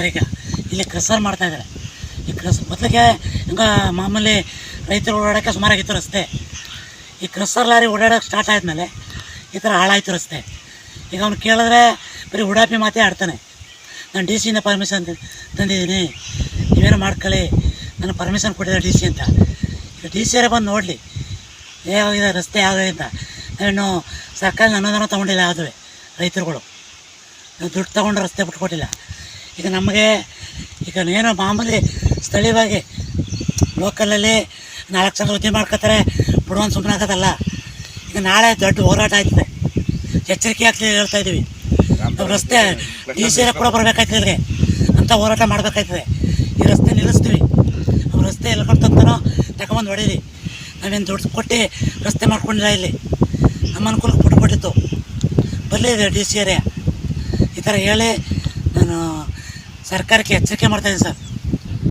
Sir. ಈಗ ಇಲ್ಲಿ cursor ಮಾಡ್ತಾಯಿದ್ದಾರೆ. ಈ ಮೊದಲಿಗೆ ಹಿಂಗೆ ಮಾಮೂಲಿ ರೈತರು ಓಡಾಡೋಕ್ಕೆ ಸುಮಾರಾಗಿತ್ತು ರಸ್ತೆ. ಈ ಕ್ರಸರ್ ಲಾರಿ ಓಡಾಡೋಕ್ಕೆ ಸ್ಟಾರ್ಟ್ ಆದಮೇಲೆ ಈ ಥರ ಹಾಳಾಯಿತು ರಸ್ತೆ. ಈಗ ಅವ್ನು ಕೇಳಿದ್ರೆ ಬರೀ ಉಡಾಪಿ ಮಾತೇ ಆಡ್ತಾನೆ. ನಾನು ಡಿ ಸಿಯಿಂದ ಪರ್ಮಿಷನ್ ತಂದಿದ್ದೀನಿ, ನೀವೇನೋ ಮಾಡ್ಕೊಳ್ಳಿ, ನಾನು ಪರ್ಮಿಷನ್ ಕೊಟ್ಟಿದ್ದಾರೆ ಡಿ ಸಿ ಅಂತ. ಈಗ ಡಿ ಸಿಯರೇ ಬಂದು ನೋಡಲಿ ಹೇಗಾಗಿದೆ ರಸ್ತೆ ಯಾವಾಗಿದೆ ಅಂತ. ನಾವೇನು ಸರ್ಕಾರದ ಅನುದಾನ ತೊಗೊಂಡಿಲ್ಲ, ಯಾವುದೇ ರೈತರುಗಳು ದುಡ್ಡು ತೊಗೊಂಡು ರಸ್ತೆ ಬಿಟ್ಕೊಟ್ಟಿಲ್ಲ. ಈಗ ನಮಗೆ ಈಗ ಏನೋ ಮಾಮೂಲಿ ಸ್ಥಳೀಯವಾಗಿ ಲೋಕಲಲ್ಲಿ 4 ಜನ ಉದ್ಯೋಗ ಮಾಡ್ಕೋತಾರೆ, ಬಿಡುವಂತ ಸುಮ್ಮನೆ ಆಗೋದಲ್ಲ. ಈಗ ನಾಳೆ ದೊಡ್ಡ ಹೋರಾಟ ಆಯ್ತದೆ, ಎಚ್ಚರಿಕೆ ಆಗ್ತದೆ ಹೇಳ್ತಾಯಿದ್ದೀವಿ. ನಾವು ರಸ್ತೆ ಡಿ ಸಿ ಕೂಡ ಬರಬೇಕಾಯ್ತದೆ, ಇಲ್ಲಿಗೆ ಅಂತ ಹೋರಾಟ ಮಾಡಬೇಕಾಯ್ತದೆ. ಈ ರಸ್ತೆ ನಿಲ್ಲಿಸ್ತೀವಿ, ಅವ್ರು ರಸ್ತೆ ಎಲ್ಕೊಂಡು ತಂತಾನೋ ತಗೊಂಬಂದು ಹೊಡೀರಿ. ನಾವೇನು ದುಡ್ಡು ಕೊಟ್ಟು ರಸ್ತೆ ಮಾಡ್ಕೊಂಡಿಲ್ಲ, ಇಲ್ಲಿ ನಮ್ಮ ಅನುಕೂಲಕ್ಕೆ ಬಿಟ್ಕೊಟ್ಟಿತ್ತು. ಬರಲಿ ಡಿ ಸಿ ಏರಿಯಾ ಈ ಥರ ಹೇಳಿ ನಾನು ಸರ್ಕಾರಕ್ಕೆ ಎಚ್ಚರಿಕೆ ಮಾಡ್ತಾಯಿದ್ದೀನಿ ಸರ್.